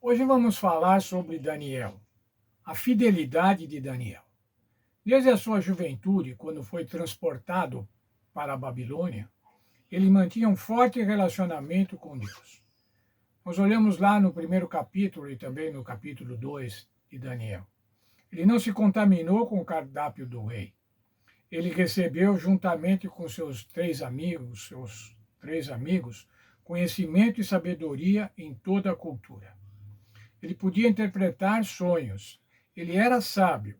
Hoje vamos falar sobre Daniel, a fidelidade de Daniel. Desde a sua juventude, quando foi transportado para a Babilônia, ele mantinha um forte relacionamento com Deus. Nós olhamos lá no primeiro capítulo e também no capítulo 2 de Daniel. Ele não se contaminou com o cardápio do rei. Ele recebeu, juntamente com seus três amigos, conhecimento e sabedoria em toda a cultura. Ele podia interpretar sonhos. Ele era sábio.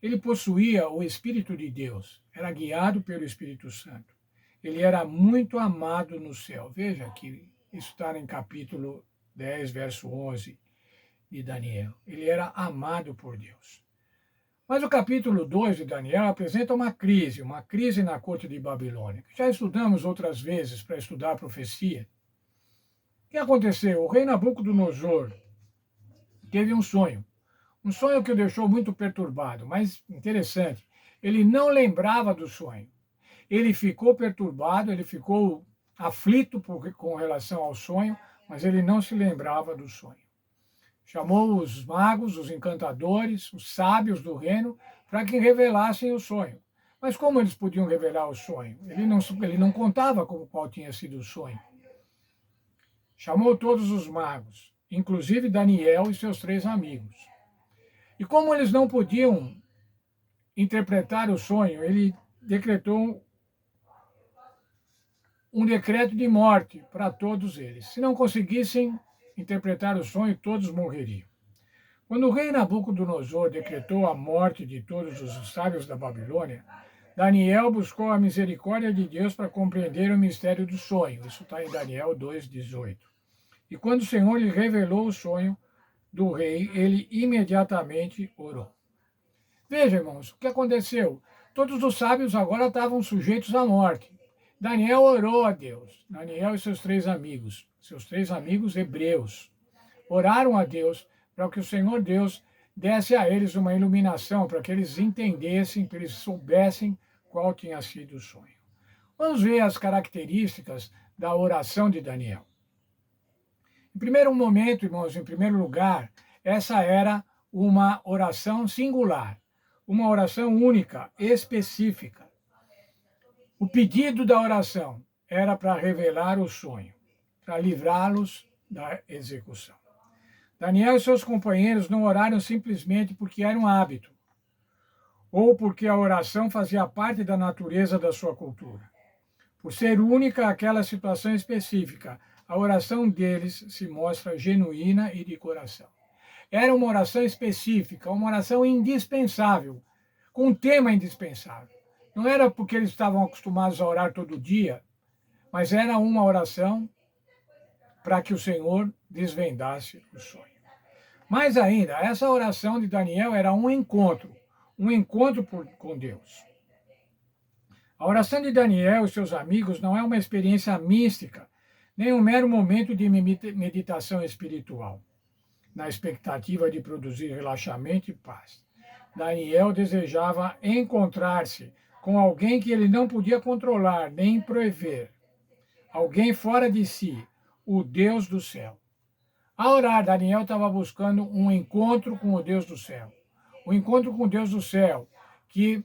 Ele possuía o Espírito de Deus. Era guiado pelo Espírito Santo. Ele era muito amado no céu. Veja que isso está em capítulo 10, verso 11 de Daniel. Ele era amado por Deus. Mas o capítulo 2 de Daniel apresenta uma crise na corte de Babilônia, que já estudamos outras vezes para estudar a profecia. O que aconteceu? O rei Nabucodonosor teve um sonho que o deixou muito perturbado, mas interessante, ele não lembrava do sonho. Ele ficou perturbado, ele ficou aflito com relação ao sonho, mas ele não se lembrava do sonho. Chamou os magos, os encantadores, os sábios do reino, para que revelassem o sonho. Mas como eles podiam revelar o sonho? Ele não contava qual tinha sido o sonho. Chamou todos os magos, inclusive Daniel e seus 3 amigos. E como eles não podiam interpretar o sonho, ele decretou um decreto de morte para todos eles. Se não conseguissem interpretar o sonho, todos morreriam. Quando o rei Nabucodonosor decretou a morte de todos os sábios da Babilônia, Daniel buscou a misericórdia de Deus para compreender o mistério do sonho. Isso está em Daniel 2,18. E quando o Senhor lhe revelou o sonho do rei, ele imediatamente orou. Veja, irmãos, o que aconteceu? Todos os sábios agora estavam sujeitos à morte. Daniel orou a Deus. Daniel e seus 3 amigos hebreus, oraram a Deus para que o Senhor Deus desse a eles uma iluminação, para que eles entendessem, para que eles soubessem qual tinha sido o sonho. Vamos ver as características da oração de Daniel. Em primeiro momento, irmãos, em primeiro lugar, essa era uma oração singular, uma oração única, específica. O pedido da oração era para revelar o sonho, para livrá-los da execução. Daniel e seus companheiros não oraram simplesmente porque era um hábito, ou porque a oração fazia parte da natureza da sua cultura. Por ser única aquela situação específica, a oração deles se mostra genuína e de coração. Era uma oração específica, uma oração indispensável, com um tema indispensável. Não era porque eles estavam acostumados a orar todo dia, mas era uma oração para que o Senhor desvendasse o sonho. Mais ainda, essa oração de Daniel era um encontro com Deus. A oração de Daniel e seus amigos não é uma experiência mística, nem um mero momento de meditação espiritual, na expectativa de produzir relaxamento e paz. Daniel desejava encontrar-se com alguém que ele não podia controlar nem prever, alguém fora de si, o Deus do céu. Ao orar, Daniel estava buscando um encontro com o Deus do céu. Um encontro com o Deus do céu, que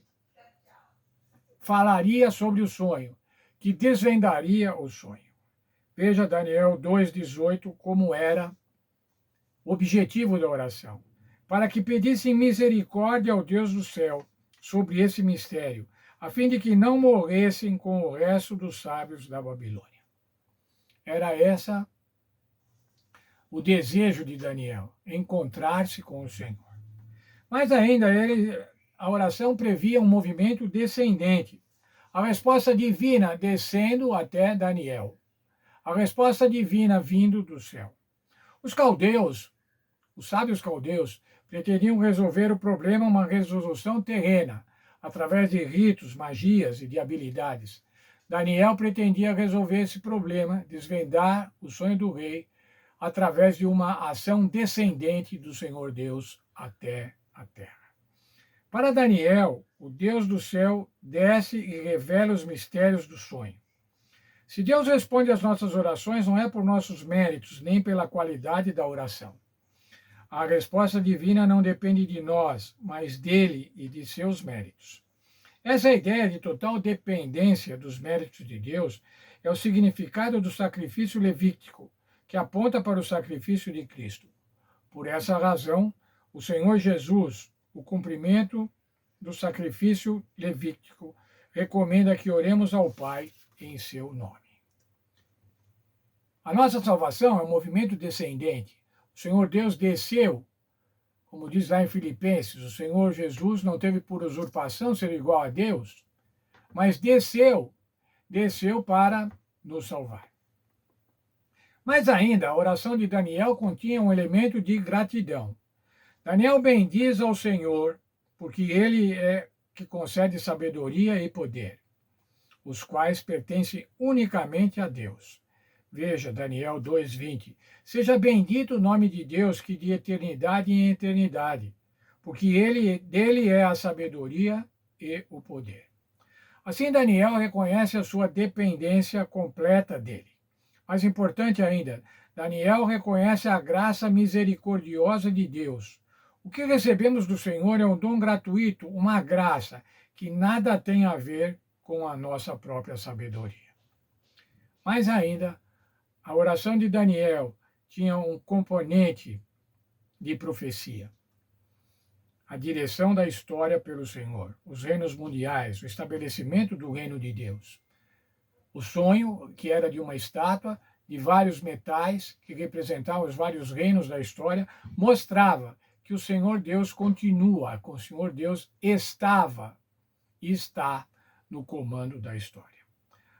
falaria sobre o sonho, que desvendaria o sonho. Veja Daniel 2,18 como era o objetivo da oração. Para que pedissem misericórdia ao Deus do céu sobre esse mistério, a fim de que não morressem com o resto dos sábios da Babilônia. Era essa o desejo de Daniel, encontrar-se com o Senhor. Mas ainda a oração previa um movimento descendente, a resposta divina descendo até Daniel, a resposta divina vindo do céu. Os sábios caldeus, pretendiam resolver o problema, uma resolução terrena, através de ritos, magias e de habilidades. Daniel pretendia resolver esse problema, desvendar o sonho do rei, através de uma ação descendente do Senhor Deus até a terra. Para Daniel, o Deus do céu desce e revela os mistérios do sonho. Se Deus responde às nossas orações, não é por nossos méritos, nem pela qualidade da oração. A resposta divina não depende de nós, mas dele e de seus méritos. Essa ideia de total dependência dos méritos de Deus é o significado do sacrifício levítico, que aponta para o sacrifício de Cristo. Por essa razão, o Senhor Jesus, o cumprimento do sacrifício levítico, recomenda que oremos ao Pai em seu nome. A nossa salvação é um movimento descendente. O Senhor Deus desceu, como diz lá em Filipenses, o Senhor Jesus não teve por usurpação ser igual a Deus, mas desceu para nos salvar. Mas ainda, a oração de Daniel continha um elemento de gratidão. Daniel bendiz ao Senhor, porque ele é que concede sabedoria e poder, os quais pertencem unicamente a Deus. Veja, Daniel 2:20. Seja bendito o nome de Deus, que de eternidade em eternidade, porque dele é a sabedoria e o poder. Assim, Daniel reconhece a sua dependência completa dele. Mais importante ainda, Daniel reconhece a graça misericordiosa de Deus. O que recebemos do Senhor é um dom gratuito, uma graça, que nada tem a ver com a nossa própria sabedoria. Mais ainda, a oração de Daniel tinha um componente de profecia. A direção da história pelo Senhor, os reinos mundiais, o estabelecimento do reino de Deus. O sonho, que era de uma estátua de vários metais, que representavam os vários reinos da história, mostrava que o Senhor Deus continua, que o Senhor Deus estava e está no comando da história.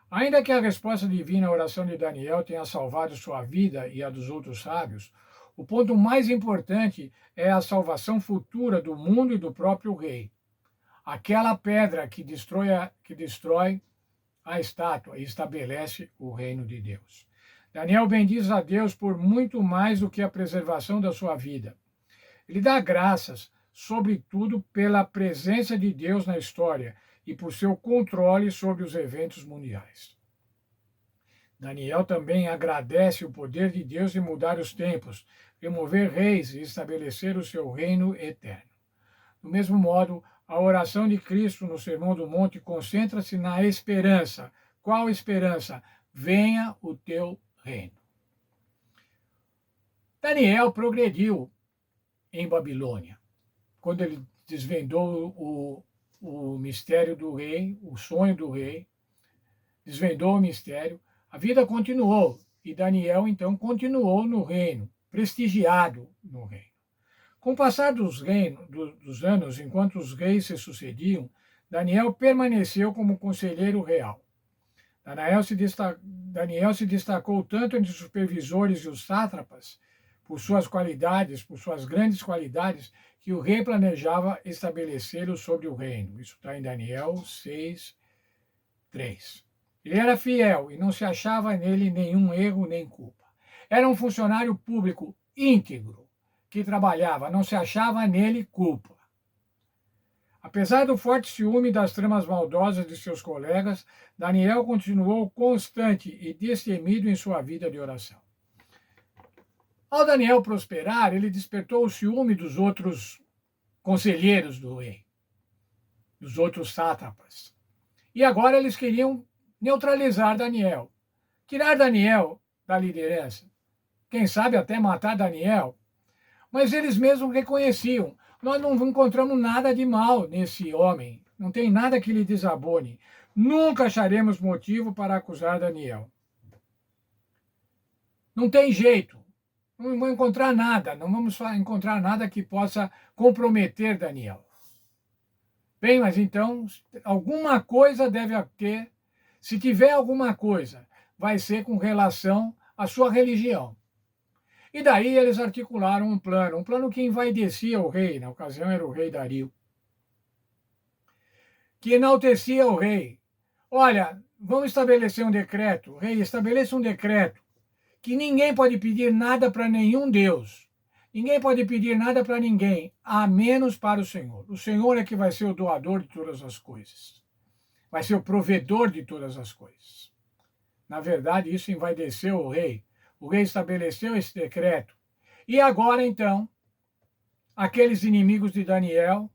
Ainda que a resposta divina à oração de Daniel tenha salvado sua vida e a dos outros sábios, o ponto mais importante é a salvação futura do mundo e do próprio rei. Aquela pedra que destrói a estátua e estabelece o reino de Deus. Daniel bendiz a Deus por muito mais do que a preservação da sua vida. Ele dá graças, sobretudo, pela presença de Deus na história e por seu controle sobre os eventos mundiais. Daniel também agradece o poder de Deus de mudar os tempos, remover reis e estabelecer o seu reino eterno. Do mesmo modo, a oração de Cristo no Sermão do Monte concentra-se na esperança. Qual esperança? Venha o teu reino. Daniel progrediu em Babilônia, quando ele desvendou o mistério do rei, o sonho do rei, desvendou o mistério, a vida continuou e Daniel então continuou no reino, prestigiado no reino. Com o passar dos anos, enquanto os reis se sucediam, Daniel permaneceu como conselheiro real. Daniel se destacou tanto entre os supervisores e os sátrapas por suas qualidades, por suas grandes qualidades, que o rei planejava estabelecê-lo sobre o reino. Isso está em Daniel 6:3. Ele era fiel e não se achava nele nenhum erro nem culpa. Era um funcionário público íntegro que trabalhava, não se achava nele culpa. Apesar do forte ciúme das tramas maldosas de seus colegas, Daniel continuou constante e destemido em sua vida de oração. Ao Daniel prosperar, ele despertou o ciúme dos outros conselheiros do rei, dos outros sátrapas. E agora eles queriam neutralizar Daniel, tirar Daniel da liderança, quem sabe até matar Daniel. Mas eles mesmos reconheciam: nós não encontramos nada de mal nesse homem, não tem nada que lhe desabone. Nunca acharemos motivo para acusar Daniel. Não tem jeito. Não vamos encontrar nada, não vamos encontrar nada que possa comprometer Daniel. Bem, mas então, alguma coisa deve ter. Se tiver alguma coisa, vai ser com relação à sua religião. E daí eles articularam um plano que envaidecia o rei, na ocasião era o rei Dario, que enaltecia o rei. Olha, vamos estabelecer um decreto, rei, estabeleça um decreto, que ninguém pode pedir nada para nenhum Deus. Ninguém pode pedir nada para ninguém, a menos para o Senhor. O Senhor é que vai ser o doador de todas as coisas. Vai ser o provedor de todas as coisas. Na verdade, isso envaideceu o rei. O rei estabeleceu esse decreto. E agora, então, aqueles inimigos de Daniel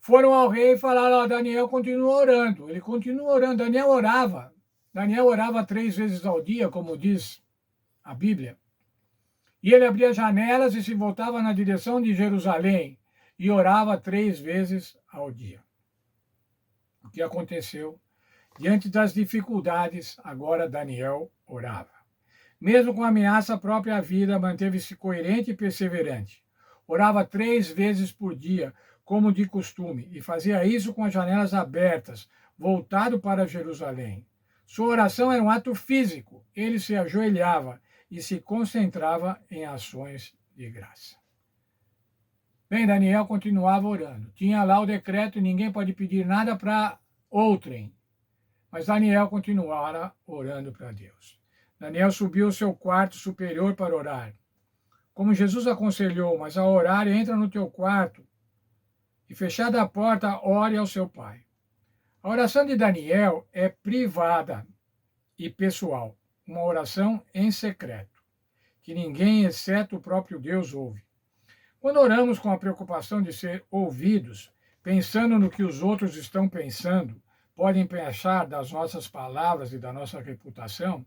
foram ao rei e falaram: ó, Daniel continua orando. Ele continua orando. Daniel orava. Daniel orava 3 vezes ao dia, como diz a Bíblia. E ele abria janelas e se voltava na direção de Jerusalém e orava 3 vezes ao dia. O que aconteceu? Diante das dificuldades, agora Daniel orava. Mesmo com ameaça à própria vida, manteve-se coerente e perseverante. Orava 3 vezes por dia, como de costume, e fazia isso com as janelas abertas, voltado para Jerusalém. Sua oração era um ato físico. Ele se ajoelhava e se concentrava em ações de graça. Bem, Daniel continuava orando. Tinha lá o decreto e ninguém pode pedir nada para outrem. Mas Daniel continuara orando para Deus. Daniel subiu ao seu quarto superior para orar. Como Jesus aconselhou, mas ao orar, entra no teu quarto e, fechada a porta, ore ao seu pai. A oração de Daniel é privada e pessoal, uma oração em secreto, que ninguém, exceto o próprio Deus, ouve. Quando oramos com a preocupação de ser ouvidos, pensando no que os outros estão pensando, podem pensar das nossas palavras e da nossa reputação,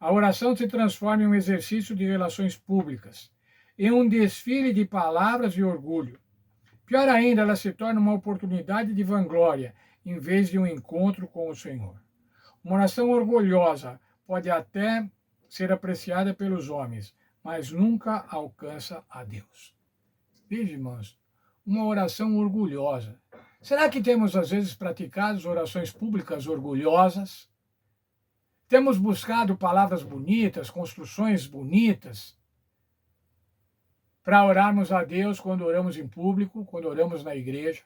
a oração se transforma em um exercício de relações públicas, em um desfile de palavras e orgulho. Pior ainda, ela se torna uma oportunidade de vanglória, em vez de um encontro com o Senhor. Uma oração orgulhosa pode até ser apreciada pelos homens, mas nunca alcança a Deus. Veja, irmãos, uma oração orgulhosa. Será que temos, às vezes, praticado orações públicas orgulhosas? Temos buscado palavras bonitas, construções bonitas, para orarmos a Deus quando oramos em público, quando oramos na igreja,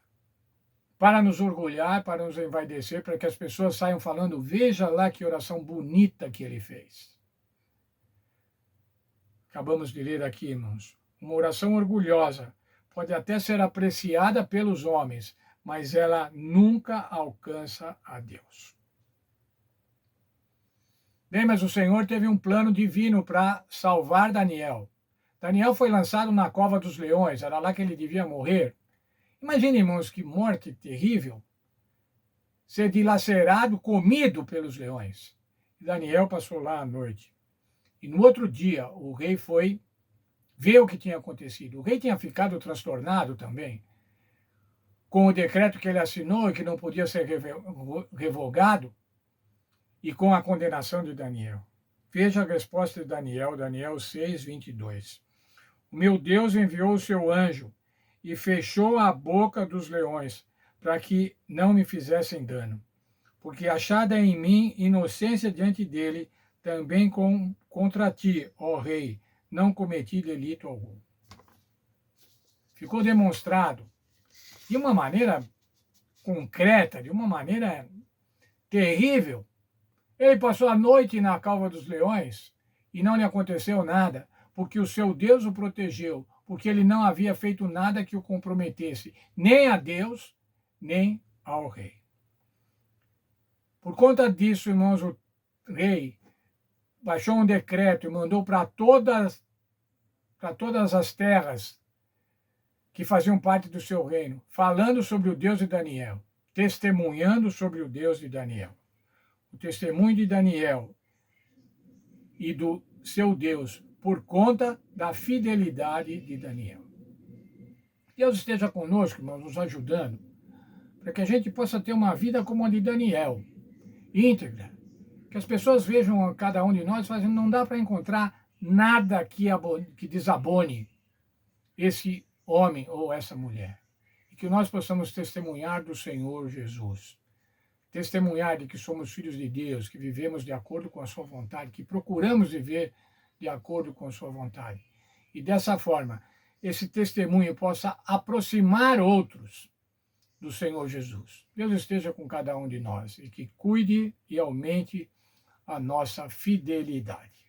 para nos orgulhar, para nos envaidecer, para que as pessoas saiam falando: veja lá que oração bonita que ele fez. Acabamos de ler aqui, irmãos. Uma oração orgulhosa pode até ser apreciada pelos homens, mas ela nunca alcança a Deus. Bem, mas o Senhor teve um plano divino para salvar Daniel. Daniel foi lançado na cova dos leões, era lá que ele devia morrer. Imagine, irmãos, que morte terrível. Ser dilacerado, comido pelos leões. E Daniel passou lá à noite. E no outro dia, o rei foi ver o que tinha acontecido. O rei tinha ficado transtornado também, com o decreto que ele assinou e que não podia ser revogado, e com a condenação de Daniel. Veja a resposta de Daniel, Daniel 6, 22. O meu Deus enviou o seu anjo e fechou a boca dos leões, para que não me fizessem dano. Porque achada em mim inocência diante dele, também contra ti, ó rei, não cometi delito algum. Ficou demonstrado de uma maneira concreta, de uma maneira terrível. Ele passou a noite na cova dos leões e não lhe aconteceu nada, porque o seu Deus o protegeu, porque ele não havia feito nada que o comprometesse, nem a Deus, nem ao rei. Por conta disso, irmãos, o rei baixou um decreto e mandou para todas as terras que faziam parte do seu reino, falando sobre o Deus de Daniel, testemunhando sobre o Deus de Daniel. O testemunho de Daniel e do seu Deus por conta da fidelidade de Daniel. Deus esteja conosco, irmãos, nos ajudando, para que a gente possa ter uma vida como a de Daniel, íntegra. Que as pessoas vejam cada um de nós fazendo, não dá para encontrar nada que desabone esse homem ou essa mulher. E que nós possamos testemunhar do Senhor Jesus. Testemunhar de que somos filhos de Deus, que vivemos de acordo com a sua vontade, que procuramos viver de acordo com a sua vontade. E dessa forma, esse testemunho possa aproximar outros do Senhor Jesus. Deus esteja com cada um de nós e que cuide e aumente a nossa fidelidade.